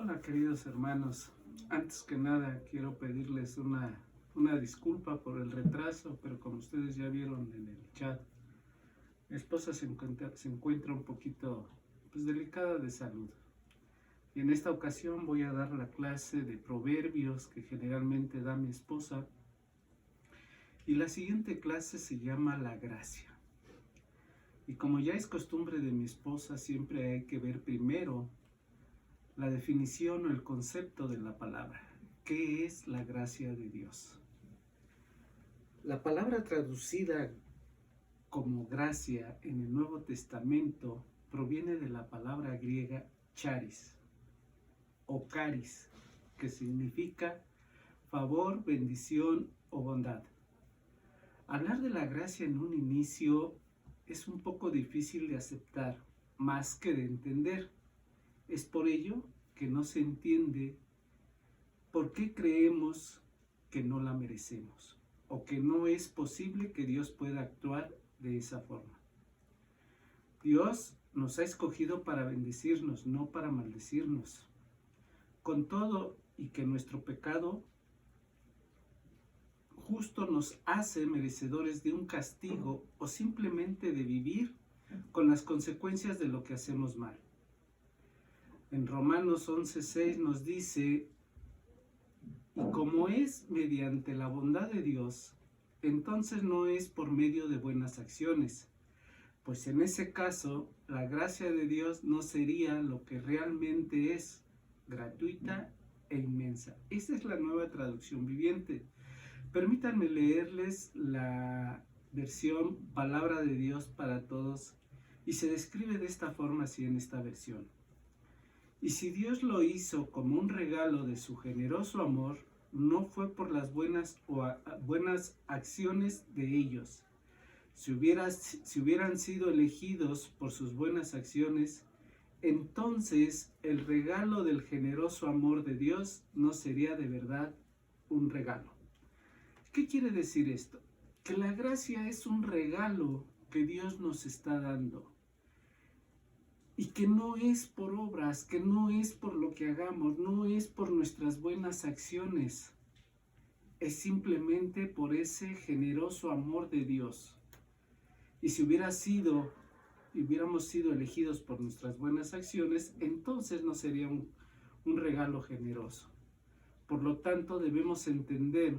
Hola queridos hermanos, antes que nada quiero pedirles una disculpa por el retraso, pero como ustedes ya vieron en el chat, mi esposa se encuentra un poquito delicada de salud. Y en esta ocasión voy a dar la clase de proverbios que generalmente da mi esposa. Y la siguiente clase se llama la gracia. Y como ya es costumbre de mi esposa, siempre hay que ver primero la definición o el concepto de la palabra. ¿Qué es la gracia de Dios? La palabra traducida como gracia en el Nuevo Testamento proviene de la palabra griega charis o caris, que significa favor, bendición o bondad. Hablar de la gracia en un inicio es un poco difícil de aceptar, más que de entender. Es por ello que no se entiende por qué creemos que no la merecemos o que no es posible que Dios pueda actuar de esa forma. Dios nos ha escogido para bendecirnos, no para maldecirnos. Con todo y que nuestro pecado justo nos hace merecedores de un castigo o simplemente de vivir con las consecuencias de lo que hacemos mal. En Romanos 11:6 nos dice: y como es mediante la bondad de Dios, entonces no es por medio de buenas acciones, pues en ese caso la gracia de Dios no sería lo que realmente es, gratuita e inmensa. Esta es la Nueva Traducción Viviente. Permítanme leerles la versión Palabra de Dios para Todos, y se describe de esta forma así en esta versión. Y si Dios lo hizo como un regalo de su generoso amor, no fue por las buenas acciones de ellos. Si hubieran sido elegidos por sus buenas acciones, entonces el regalo del generoso amor de Dios no sería de verdad un regalo. ¿Qué quiere decir esto? Que la gracia es un regalo que Dios nos está dando. Y que no es por obras, que no es por lo que hagamos, no es por nuestras buenas acciones. Es simplemente por ese generoso amor de Dios. Y si hubiéramos sido elegidos por nuestras buenas acciones, entonces no sería un regalo generoso. Por lo tanto, debemos entender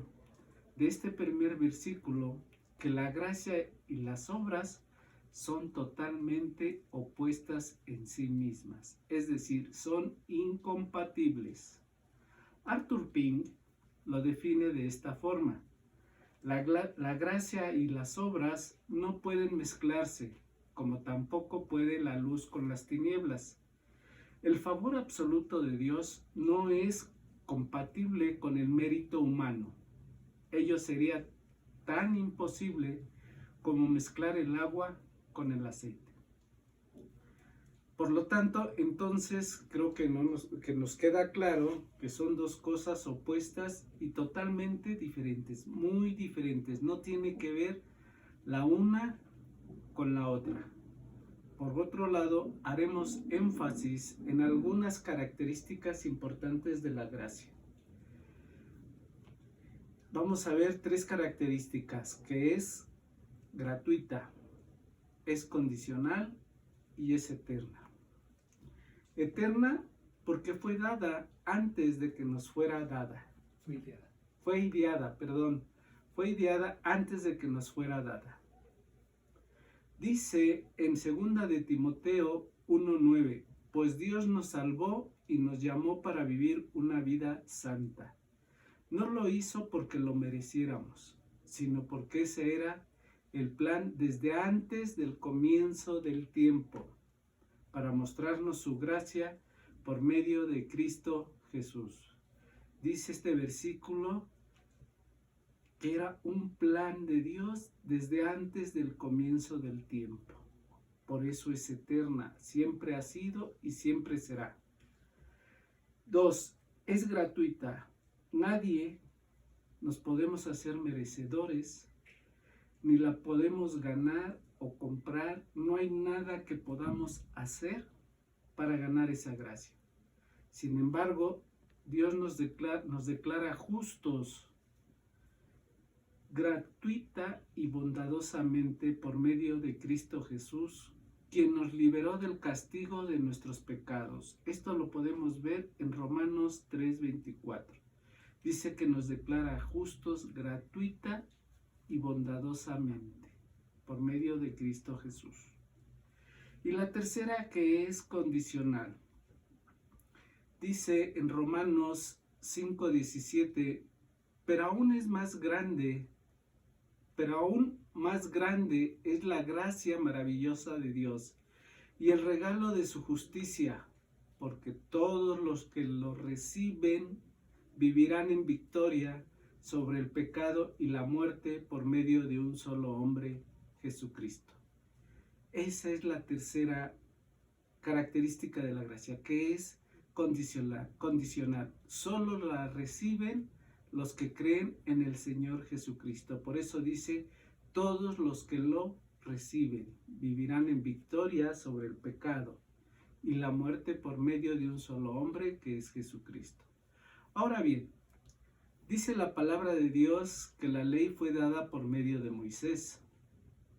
de este primer versículo que la gracia y las obras son totalmente opuestas en sí mismas, es decir, son incompatibles. Arthur Pink lo define de esta forma: la gracia y las obras no pueden mezclarse, como tampoco puede la luz con las tinieblas. El favor absoluto de Dios no es compatible con el mérito humano. Ello sería tan imposible como mezclar el agua con el aceite. Por lo tanto, entonces creo que nos queda claro que son dos cosas opuestas y totalmente diferentes, muy diferentes. No tiene que ver la una con la otra. Por otro lado, haremos énfasis en algunas características importantes de la gracia. Vamos a ver tres características: que es gratuita, es condicional y es eterna. Eterna porque fue dada antes de que nos fuera dada. Fue ideada antes de que nos fuera dada. Dice en 2 de Timoteo 1:9: pues Dios nos salvó y nos llamó para vivir una vida santa. No lo hizo porque lo mereciéramos, sino porque ese era el plan desde antes del comienzo del tiempo, para mostrarnos su gracia por medio de Cristo Jesús. Dice este versículo que era un plan de Dios desde antes del comienzo del tiempo. Por eso es eterna, siempre ha sido y siempre será. 2. Es gratuita. Nadie nos podemos hacer merecedores, ni la podemos ganar o comprar. No hay nada que podamos hacer para ganar esa gracia. Sin embargo, Dios nos declara justos gratuita y bondadosamente por medio de Cristo Jesús, quien nos liberó del castigo de nuestros pecados. Esto lo podemos ver en Romanos 3:24. Dice que nos declara justos gratuita y bondadosamente por medio de Cristo Jesús. Y la tercera, que es condicional. Dice en Romanos 5:17, pero aún más grande es la gracia maravillosa de Dios y el regalo de su justicia, porque todos los que lo reciben vivirán en victoria sobre el pecado y la muerte por medio de un solo hombre, Jesucristo. Esa es la tercera característica de la gracia, que es condicional. Solo la reciben los que creen en el Señor Jesucristo. Por eso dice, todos los que lo reciben vivirán en victoria sobre el pecado y la muerte por medio de un solo hombre, que es Jesucristo. Ahora bien, dice la palabra de Dios que la ley fue dada por medio de Moisés,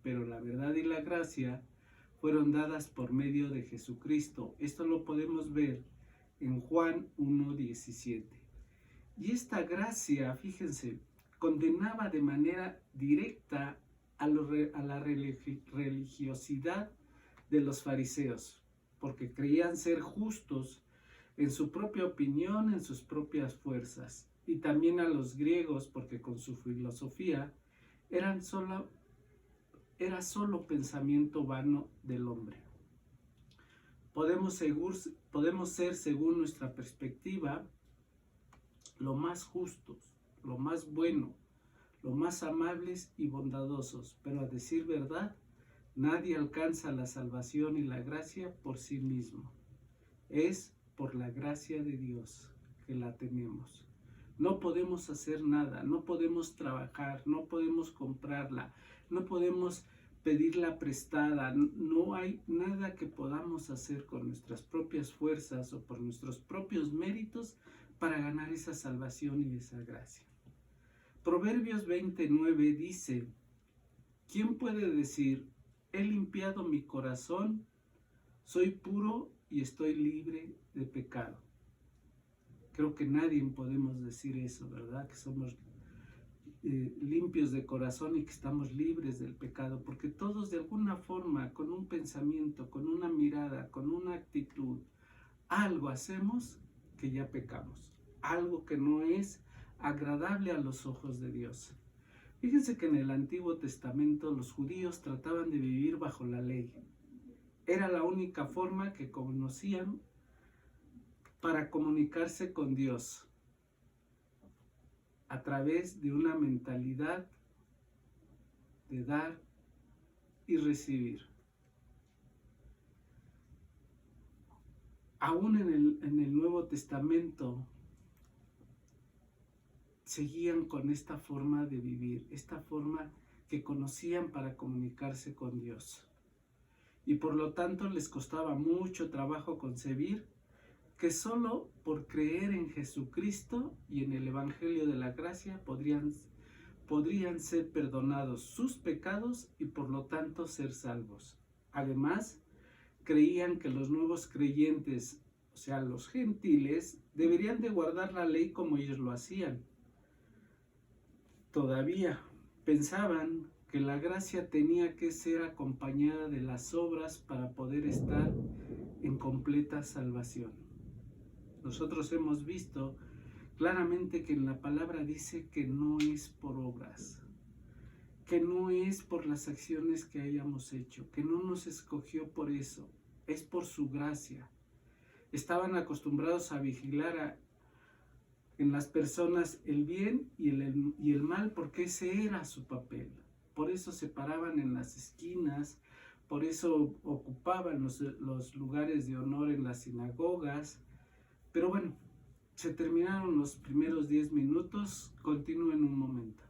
pero la verdad y la gracia fueron dadas por medio de Jesucristo. Esto lo podemos ver en Juan 1:17. Y esta gracia, fíjense, condenaba de manera directa a la religiosidad de los fariseos, porque creían ser justos en su propia opinión, en sus propias fuerzas, y también a los griegos, porque con su filosofía era solo pensamiento vano del hombre. Podemos ser, según nuestra perspectiva, lo más justos, lo más bueno, lo más amables y bondadosos, pero a decir verdad, nadie alcanza la salvación y la gracia por sí mismo. Es por la gracia de Dios que la tenemos. No podemos hacer nada, no podemos trabajar, no podemos comprarla, no podemos pedirla prestada, no hay nada que podamos hacer con nuestras propias fuerzas o por nuestros propios méritos para ganar esa salvación y esa gracia. Proverbios 29 dice, ¿quién puede decir, he limpiado mi corazón, soy puro y estoy libre de pecado? Creo que nadie podemos decir eso, ¿verdad? Que somos limpios de corazón y que estamos libres del pecado, porque todos de alguna forma, con un pensamiento, con una mirada, con una actitud, algo hacemos que ya pecamos, algo que no es agradable a los ojos de Dios. Fíjense que en el Antiguo Testamento los judíos trataban de vivir bajo la ley. Era la única forma que conocían para comunicarse con Dios, a través de una mentalidad de dar y recibir. Aún en el Nuevo Testamento seguían con esta forma de vivir, esta forma que conocían para comunicarse con Dios. Y por lo tanto les costaba mucho trabajo concebir que solo por creer en Jesucristo y en el Evangelio de la Gracia podrían ser perdonados sus pecados y por lo tanto ser salvos. Además, creían que los nuevos creyentes, o sea, los gentiles, deberían de guardar la ley como ellos lo hacían. Todavía pensaban que la gracia tenía que ser acompañada de las obras para poder estar en completa salvación. Nosotros hemos visto claramente que en la palabra dice que no es por obras, que no es por las acciones que hayamos hecho, que no nos escogió por eso, es por su gracia. Estaban acostumbrados a vigilar en las personas el bien y el mal, porque ese era su papel. Por eso se paraban en las esquinas, por eso ocupaban los lugares de honor en las sinagogas. Pero bueno, se terminaron los primeros 10 minutos, continúo en un momento.